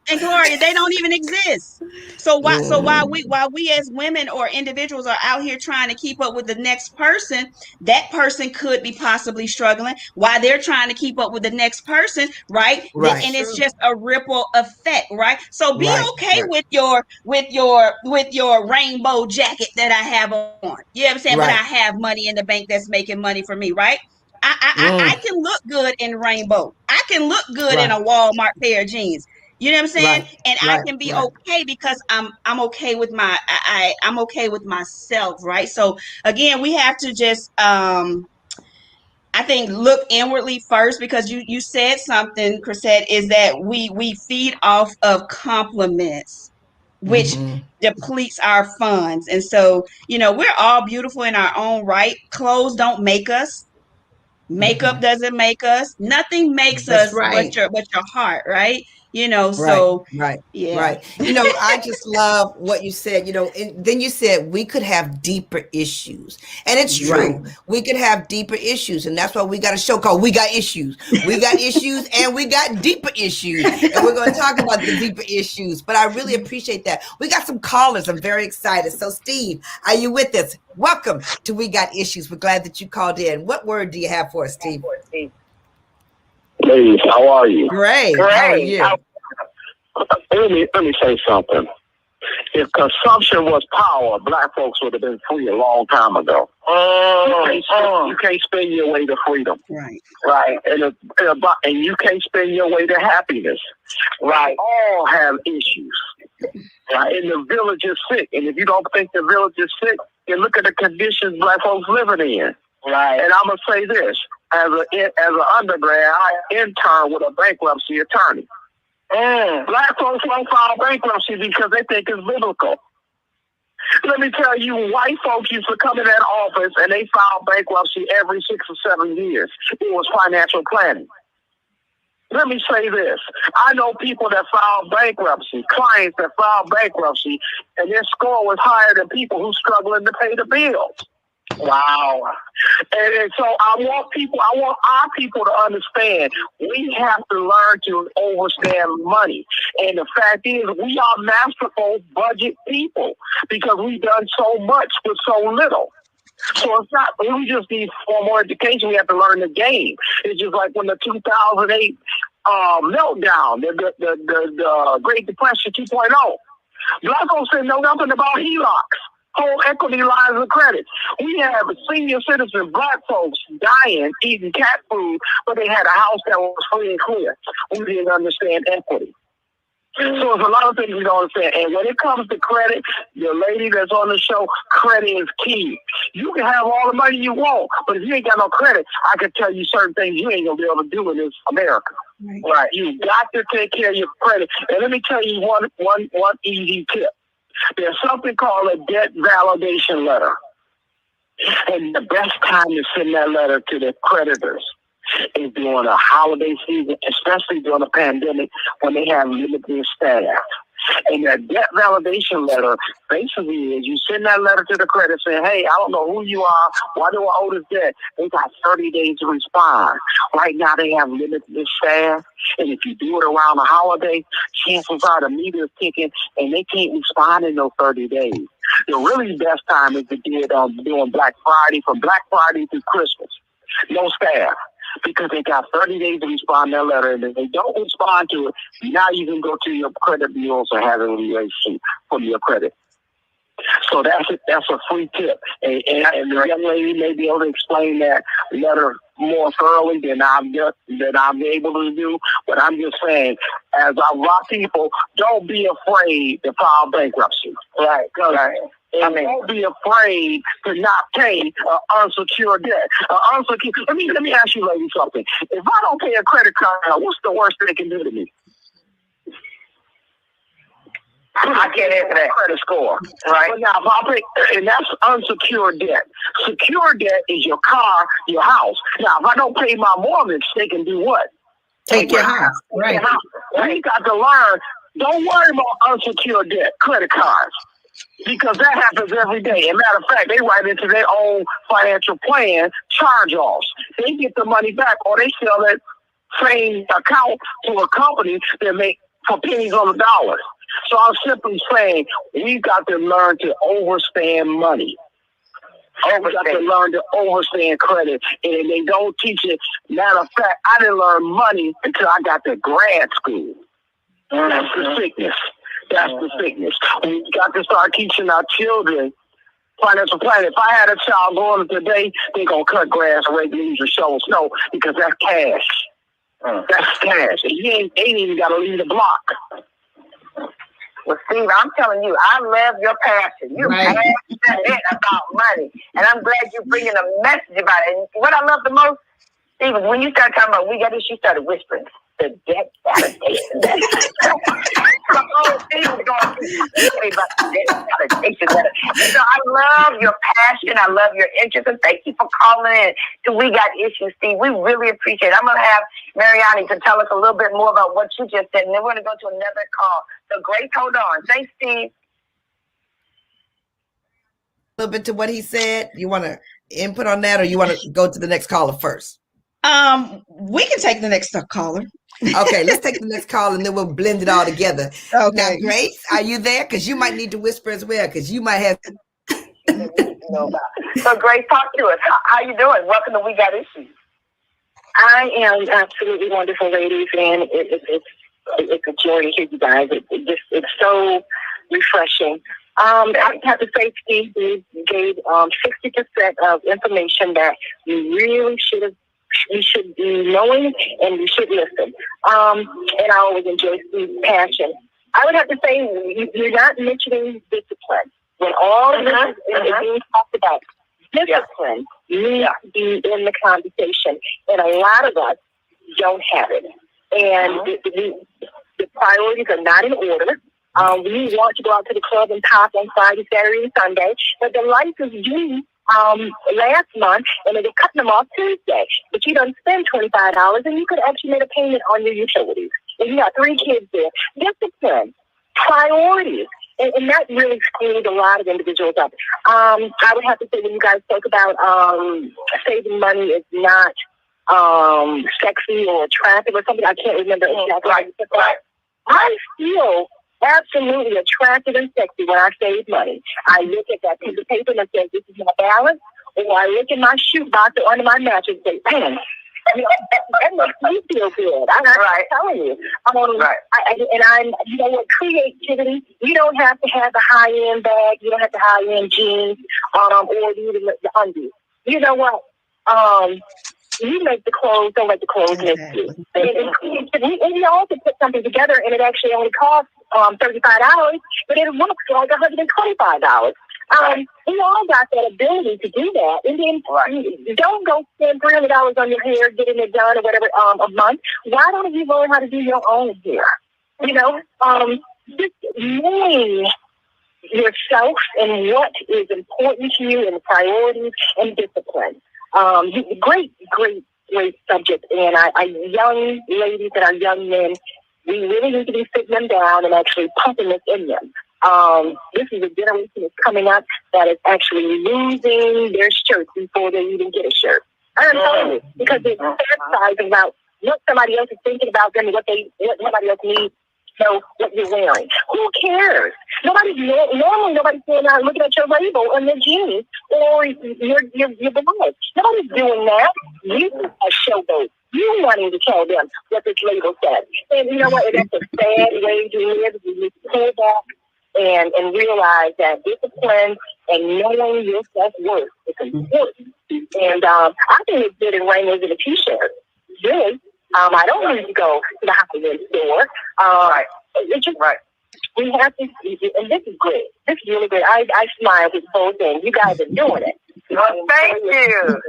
And Gloria, they don't even exist. So while we as women or individuals are out here trying to keep up with the next person, that person could be possibly struggling while they're trying to keep up with the next person, right? And it's just a ripple effect, right? So be okay with your rainbow jacket that I have on. You know what I'm saying? But I have money in the bank that's making money for me, right? I can look good in rainbow. I can look good in a Walmart pair of jeans. You know what I'm saying? And I can be okay because I'm okay with I'm okay with myself, right? So again, we have to just I think look inwardly first, because you said something, Crisette, is that we feed off of compliments, which depletes our funds. And so, we're all beautiful in our own right. Clothes don't make us. Makeup doesn't make us. Nothing makes us but your heart, right? So yeah. Right. I just love what you said, and then you said we could have deeper issues. And it's true. We could have deeper issues. And that's why we got a show called We Got Issues. We got issues and we got deeper issues. And we're going to talk about the deeper issues. But I really appreciate that. We got some callers. I'm very excited. So Steve, are you with us? Welcome to We Got Issues. We're glad that you called in. What word do you have for us, Steve? Ladies, how are you? Great. How are you? Let me say something. If consumption was power, black folks would have been free a long time ago. You can't spend your way to freedom. Right. And you can't spend your way to happiness. Right. All have issues. Right. And the village is sick. And if you don't think the village is sick, then look at the conditions black folks living in. Right. And I'm gonna say this: as an undergrad, I interned with a bankruptcy attorney. Black folks won't file bankruptcy because they think it's biblical. Let me tell you, white folks used to come in that office and they filed bankruptcy every 6 or 7 years. It was financial planning. Let me say this. I know people that filed bankruptcy, clients that filed bankruptcy, and their score was higher than people who struggling to pay the bills. Wow. And so I want our people to understand we have to learn to understand money. And the fact is, we are masterful budget people because we've done so much with so little. So it's not, we just need formal education. We have to learn the game. It's just like when the 2008 meltdown, the Great Depression 2.0. Black folks said know nothing about HELOCs. Home equity lines of credit. We have senior citizen black folks dying, eating cat food, but they had a house that was free and clear. We didn't understand equity. So there's a lot of things we don't understand. And when it comes to credit, the lady that's on the show, credit is key. You can have all the money you want, but if you ain't got no credit, I can tell you certain things you ain't gonna be able to do in this America. Right? You got to take care of your credit. And let me tell you one easy tip. There's something called a debt validation letter. And the best time to send that letter to the creditors is during a holiday season, especially during a pandemic when they have limited staff. And that debt validation letter basically is you send that letter to the creditor saying, hey, I don't know who you are. Why do I owe this debt? They got 30 days to respond. Right now they have limited staff. And if you do it around a holiday, chances are the meter is ticking and they can't respond in those 30 days. The really best time is to do it during Black Friday, from Black Friday to Christmas. No staff. Because they got 30 days to respond to that letter, and if they don't respond to it, now you can go to your credit bureaus and have a relationship for your credit. So that's a free tip, and the young lady may be able to explain that letter more thoroughly than I'm able to do. But I'm just saying, as our people, don't be afraid to file bankruptcy. Right. And don't be afraid to not pay unsecured debt. Let me ask you ladies something. If I don't pay a credit card, what's the worst they can do to me? I can't answer that. Credit score, right? But now, if I pay, and that's unsecured debt. Secure debt is your car, your house. Now, if I don't pay my mortgage, they can do what? Take your house. Right. You got to learn. Don't worry about unsecured debt, credit cards. Because that happens every day. As a matter of fact, they write into their own financial plan charge-offs. They get the money back, or they sell that same account to a company that make for pennies on the dollar. So I'm simply saying we've got to learn to overstand money. We got to learn to overstand credit, and they don't teach it. Matter of fact, I didn't learn money until I got to grad school. That's the sickness. That's the sickness. We got to start teaching our children financial planning. If I had a child going today, they're going to cut grass, rake leaves, or shovel snow because that's cash. That's cash. And they ain't even got to leave the block. Well, Steve, I'm telling you, I love your passion. You're passionate about money. And I'm glad you're bringing a message about it. And what I love the most, Steve, is when you started talking about we got this, you started whispering. The debt validation. The whole thing was going through about the debt validation. So I love your passion. I love your interest. And thank you for calling in to We Got Issues, Steve. We really appreciate it. I'm going to have Marionne to tell us a little bit more about what you just said. And then we're going to go to another call. So Grace, hold on. Thanks, Steve. A little bit to what he said. You want to input on that, or you want to go to the next caller first? We can take the next caller. Okay, let's take the next call and then we'll blend it all together. Okay. Now, Grace, are you there? Because you might need to whisper as well, because you might have. So, Grace, talk to us. How you doing? Welcome to We Got Issues. I am absolutely wonderful, ladies, and it's a joy to hear you guys. It's so refreshing. I have to say, Steve, you gave 60% of information that we should be knowing, and we should listen. And I always enjoy Steve's passion. I would have to say you're not mentioning discipline. When all of this is being talked about, discipline needs to be in the conversation. And a lot of us don't have it. And the priorities are not in order. We want to go out to the club and pop on Friday, Saturday, and Sunday, but the license is due last month, and they're cutting them off Tuesday. But you don't spend $25, and you could actually make a payment on your utilities. And you got 3 kids there. Discipline, priorities, and that really screwed a lot of individuals up. I would have to say when you guys spoke about saving money is not sexy or attractive or something, I can't remember exactly. Right. I feel absolutely attractive and sexy when I save money. I look at that piece of paper and say, this is my balance, or I look in my shoebox or under my mattress and say, man, that makes me feel good. I'm telling you. You know what, creativity, you don't have to have the high-end bag, you don't have the high-end jeans, or even the undies. You know what? You make the clothes, don't let the clothes make you. And you also put something together, and it actually only costs $35, but it looks like $125. We all got that ability to do that. And then don't go spend $300 on your hair, getting it done or whatever a month. Why don't you learn how to do your own hair? You know, just knowing yourself and what is important to you and priorities and discipline. Great subject. And our young ladies and our young men, we really need to be sitting them down and actually pumping this in them. This is a generation that's coming up that is actually losing their shirts before they even get a shirt. I'm telling you, because they're fantasizing about what somebody else is thinking about them and what somebody else needs. Know what you're wearing. Who cares? Normally nobody's going out looking at your label and your jeans or your blouse. Nobody's doing that. You are showboat. You wanting to tell them what this label says. And you know what? That's a sad way to live. You need to pull back and realize that discipline and knowing your self-worth is important. And I think it's good in rainbows and a t-shirt. Really. I don't need to go to the high-end store. It's just we have to, and this is great. This is really great. I smile with the whole thing. You guys are doing it. Well, thank you.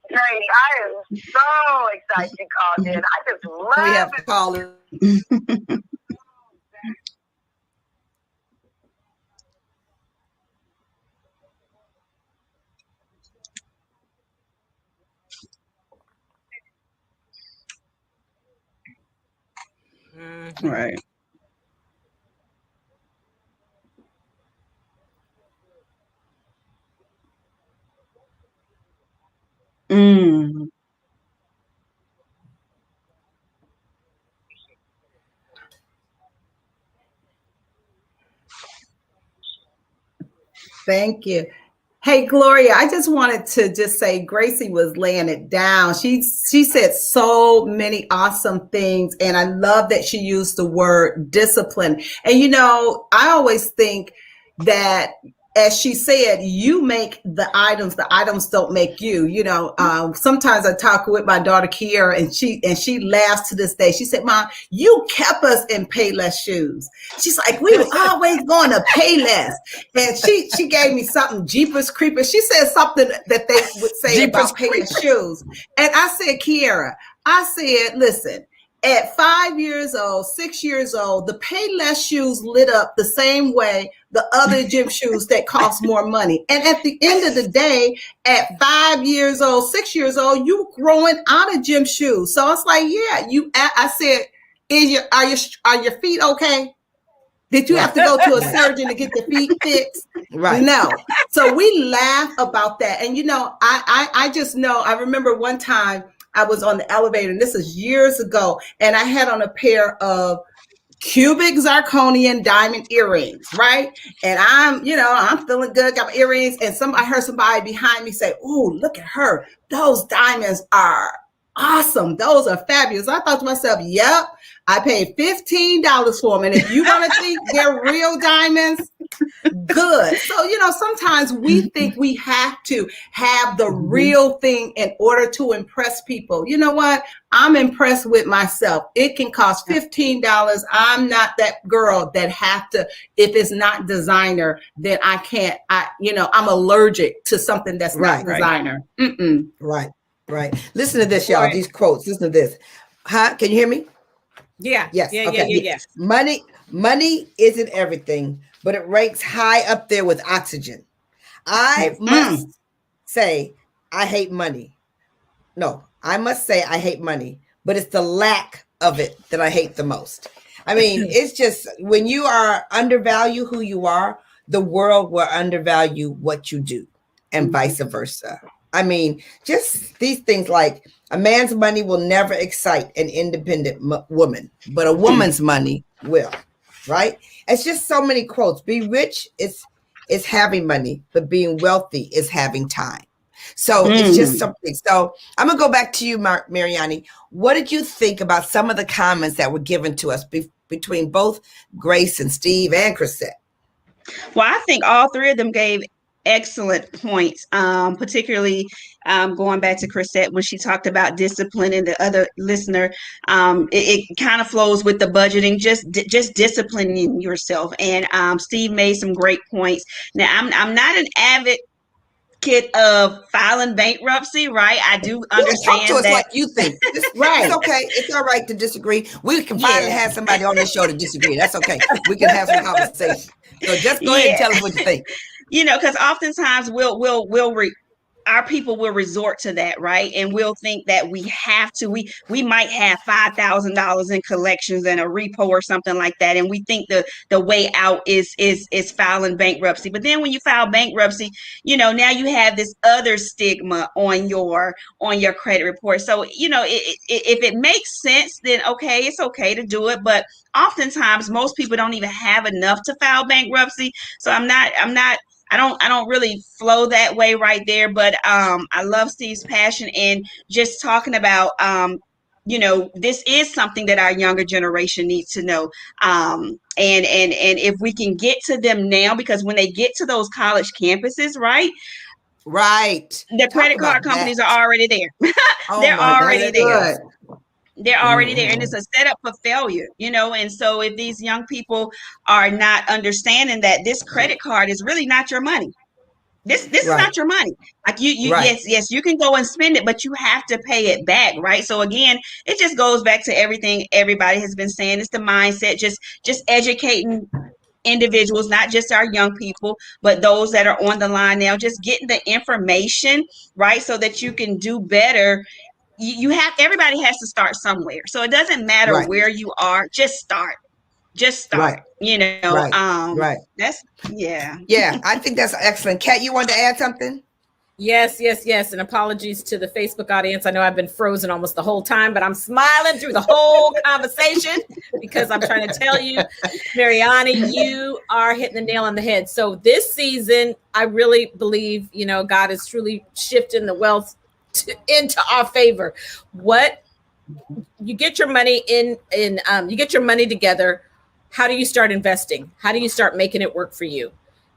Great. I am so excited you called in. I just love We have to call her. Right. Thank you. Hey, Gloria, I just wanted to just say Gracie was laying it down. She said so many awesome things, and I love that she used the word discipline. And, you know, I always think that, as she said, you make the items don't make you. You know, sometimes I talk with my daughter Kiera, and she laughs to this day. She said, "Mom, you kept us in Payless shoes." She's like, "We were always going to Payless." And she gave me something, Jeepers Creepers. She said something that they would say Jeepers about Payless shoes. And I said, Kiera, I said, listen, at 5 years old, 6 years old, the Payless shoes lit up the same way the other gym shoes that cost more money. And at the end of the day, at 5 years old, 6 years old, you growing out of gym shoes. So it's like, yeah, I said, are your feet okay? Did you have to go to a surgeon to get the feet fixed? Right. No. So we laugh about that. And, you know, I just know, I remember one time I was on the elevator, and this is years ago, and I had on a pair of cubic zirconian diamond earrings, right? And I'm feeling good, got my earrings, and I heard somebody behind me say, "Oh, look at her. Those diamonds are awesome. Those are fabulous." I thought to myself, yep, I paid $15 for them. And if you want to think they're real diamonds, good. So, you know, sometimes we think we have to have the real thing in order to impress people. You know what? I'm impressed with myself. It can cost $15. I'm not that girl that have to, if it's not designer, then I can't, I'm allergic to something that's not designer. Right. Listen to this, y'all. These quotes. Listen to this. Huh? Can you hear me? Yeah. Yes. Yeah. Okay. Yeah. Money isn't everything, but it ranks high up there with oxygen. I must say I hate money. No, I must say I hate money, but it's the lack of it that I hate the most. I mean, it's just when you are undervalue who you are, the world will undervalue what you do, and vice versa. I mean, just these things like a man's money will never excite an independent woman, but a woman's money will, right? It's just so many quotes. Be rich is having money, but being wealthy is having time. So it's just something. So I'm going to go back to you, Marionne. What did you think about some of the comments that were given to us between both Grace and Steve and Crisette? Well, I think all three of them gave excellent points, particularly going back to Crisette when she talked about discipline, and the other listener, it kind of flows with the budgeting, just disciplining yourself. And Steve made some great points. Now, I'm not an advocate of filing bankruptcy, right? I do understand talk to us that. Like you think, right? It's okay. It's all right to disagree. We can finally have somebody on this show to disagree. That's okay. We can have some conversation. So just go ahead and tell us what you think. You know, because oftentimes our people will resort to that, right? And we'll think that we have to. We might have $5,000 in collections and a repo or something like that, and we think the way out is filing bankruptcy. But then when you file bankruptcy, you know, now you have this other stigma on your credit report. So, you know, if it makes sense, then okay, it's okay to do it. But oftentimes, most people don't even have enough to file bankruptcy. So I don't really flow that way right there, but I love Steve's passion and just talking about, you know, this is something that our younger generation needs to know. And if we can get to them now, because when they get to those college campuses, right, the credit card companies are already there. They're already there. They're already there, and it's a setup for failure, you know. And so if these young people are not understanding that this credit card is really not your money, this is not your money. Like you yes, you can go and spend it, but you have to pay it back, right? So again, it just goes back to everything everybody has been saying. It's the mindset, just educating individuals, not just our young people, but those that are on the line now, just getting the information, right, so that you can do better. Everybody has to start somewhere. So it doesn't matter where you are, just start, you know. That's, yeah. I think that's excellent. Kat, you wanted to add something? Yes. And apologies to the Facebook audience. I know I've been frozen almost the whole time, but I'm smiling through the whole conversation because I'm trying to tell you, Marionne, you are hitting the nail on the head. So this season, I really believe, God is truly shifting the wealth into our favor. What you get your money you get your money together. How do you start investing? How do you start making it work for you?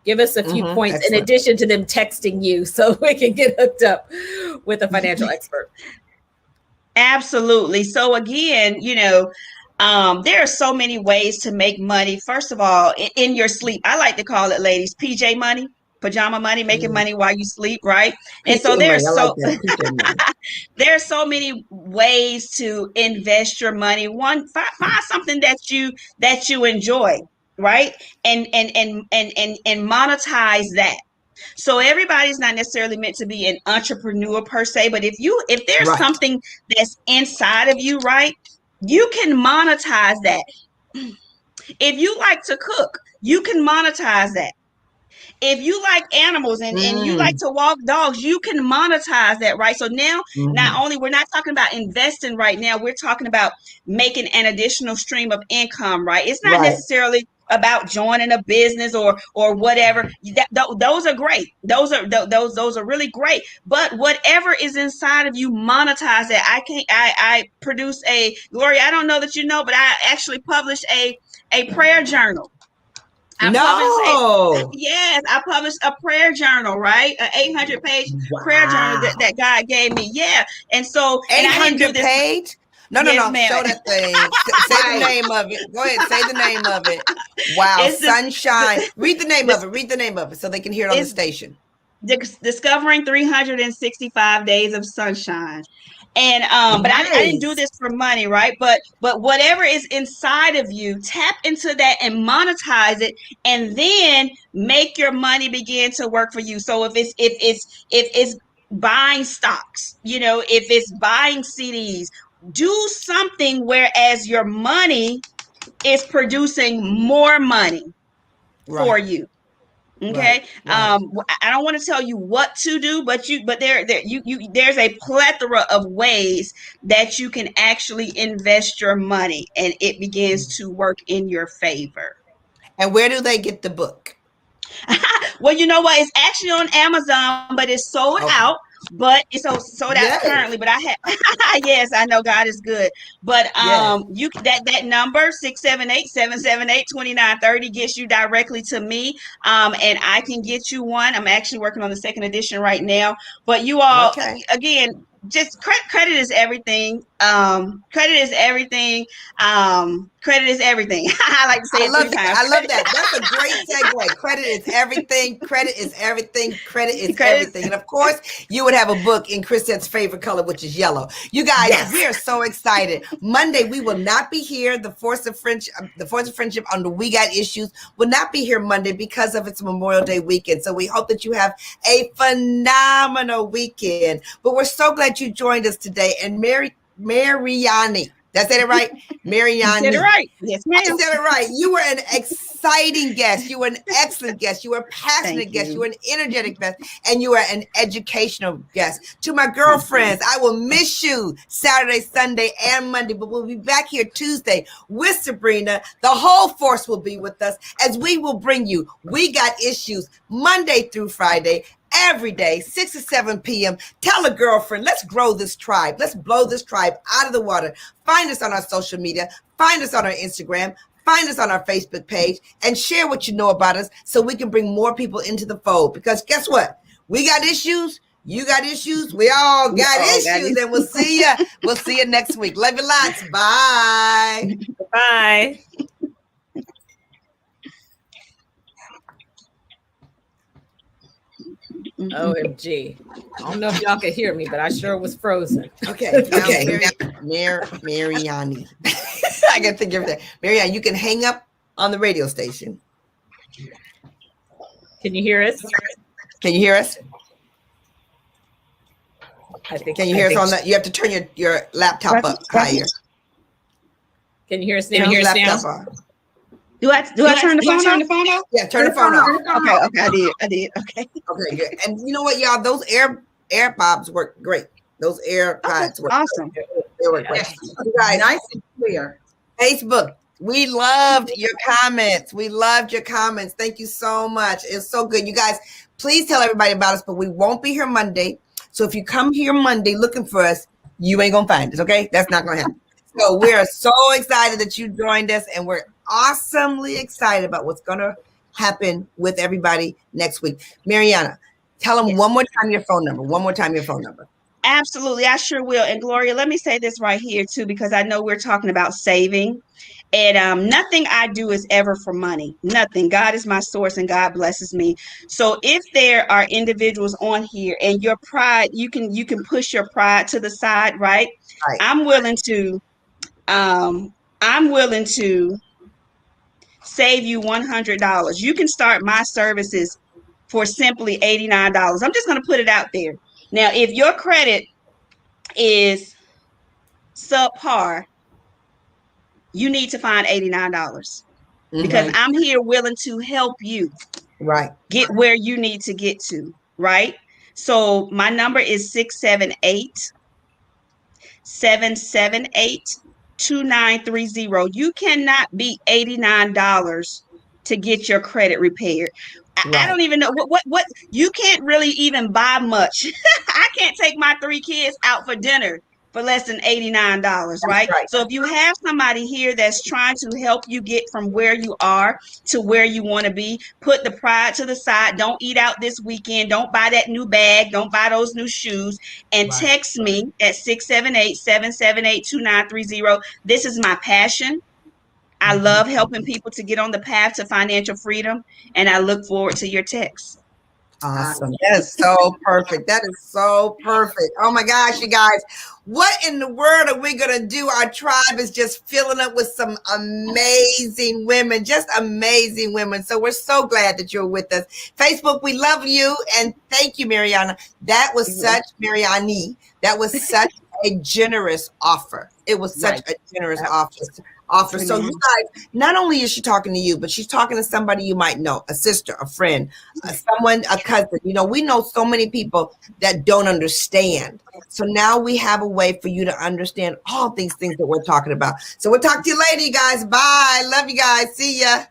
Give us a few points in addition to them texting you so we can get hooked up with a financial expert. Absolutely. So again, there are so many ways to make money. First of all, in your sleep, I like to call it, ladies, PJ money, pajama money, making money while you sleep, right? And so there's there are so many ways to invest your money. One, find something that you enjoy, right? And monetize that. So everybody's not necessarily meant to be an entrepreneur per se, but if there's something that's inside of you, right, you can monetize that. If you like to cook, you can monetize that. If you like animals and you like to walk dogs, you can monetize that, right? So now, not only we're not talking about investing right now, we're talking about making an additional stream of income, right? It's not necessarily about joining a business or whatever. Those are great. Those are really great. But whatever is inside of you, monetize that. I produce Gloria, I don't know that you know, but I actually published a prayer journal. I published a prayer journal, right? An 800-page prayer journal that God gave me. Yeah. And so 800-page? No. Ma'am. Show that thing. Say the name of it. Go ahead. Say the name of it. Wow. It's Sunshine. Read the name of it. Read the name of it so they can hear it on the station. Discovering 365 Days of Sunshine. And but I didn't do this for money, right? But whatever is inside of you, tap into that and monetize it, and then make your money begin to work for you. So if it's buying stocks, if it's buying CDs, do something whereas your money is producing more money for you. Okay. I don't want to tell you what to do, but there's a plethora of ways that you can actually invest your money and it begins to work in your favor. And where do they get the book? Well, you know what? It's actually on Amazon, but it's sold out. But it's sold out currently. But I have yes, I know God is good. But you that number 678-778-2930 gets you directly to me. And I can get you one. I'm actually working on the second edition right now. But you all again, just credit is everything. Credit is everything. Credit is everything. I like to say it 3 times. I love that. That's a great segue. Credit is everything. Credit is everything. Credit is everything. And of course, you would have a book in Crisette's favorite color, which is yellow. You guys, we are so excited. Monday, we will not be here. The Force of Friendship on the We Got Issues will not be here Monday because of its Memorial Day weekend. So we hope that you have a phenomenal weekend. But we're so glad you joined us today. And Marionne. Did I say it right? Marionne. You said it right. Yes, ma'am. You said it right. You were an exciting guest. You were an excellent guest. You were a passionate guest. You were an energetic guest. And you were an educational guest. To my girlfriends, I will miss you Saturday, Sunday, and Monday. But we'll be back here Tuesday with Sabrina. The whole force will be with us as we will bring you We Got Issues Monday through Friday. Every day, 6 to 7 p.m. Tell a girlfriend, let's grow this tribe. Let's blow this tribe out of the water. Find us on our social media. Find us on our Instagram. Find us on our Facebook page and share what you know about us so we can bring more people into the fold. Because guess what? We got issues. You got issues. We all got issues. And we'll see you. We'll see you next week. Love you lots. Bye. Bye. OMG. I don't know if y'all can hear me, but I sure was frozen. Okay. Marionne. I got to think of that. Marionne, you can hang up on the radio station. Can you hear us? Can you hear us? Can you hear us on that? You have to turn your laptop up higher. Can you hear us now? Do I turn the phone off? Yeah, turn the phone off. Okay, I did. Okay. Okay, good. And you know what, y'all? Those AirPods work great. Those AirPods work awesome. Great. They work great. You guys, Nice and clear. Facebook, we loved your comments. We loved your comments. Thank you so much. It's so good. You guys, please tell everybody about us, but we won't be here Monday. So if you come here Monday looking for us, you ain't gonna find us, okay? That's not gonna happen. So we're so excited that you joined us, and we're awesomely excited about what's gonna happen with everybody next week. Mariana, tell them one more time your phone number. Absolutely, I sure will. And Gloria, let me say this right here too, because I know we're talking about saving. And nothing I do is ever for money. Nothing. God is my source and God blesses me. So if there are individuals on here and your pride, you can push your pride to the side, right? I'm willing to save you $100. You can start my services for simply $89. I'm just going to put it out there. Now, if your credit is subpar, you need to find $89 because I'm here willing to help you get where you need to get to, right? So my number is 678-778-2930. You cannot beat $89 to get your credit repaired. I don't even know what you can't really even buy much. I can't take my 3 kids out for dinner for less than $89, right? So if you have somebody here that's trying to help you get from where you are to where you want to be, put the pride to the side. Don't eat out this weekend. Don't buy that new bag. Don't buy those new shoes. And text me at 678-778-2930. This is my passion. I love helping people to get on the path to financial freedom, and I look forward to your texts. Awesome. That is so perfect. That is so perfect. Oh my gosh, you guys. What in the world are we going to do? Our tribe is just filling up with some amazing women, just amazing women. So we're so glad that you're with us. Facebook, we love you. And thank you, Mariana. That was such, Mariani, that was such a generous offer. It was such a generous offer. So you guys, not only is she talking to you, but she's talking to somebody you might know, a sister, a friend, someone, a cousin. You know, we know so many people that don't understand. So now we have a way for you to understand all these things that we're talking about. So we'll talk to you later, you guys. Bye. Love you guys. See ya.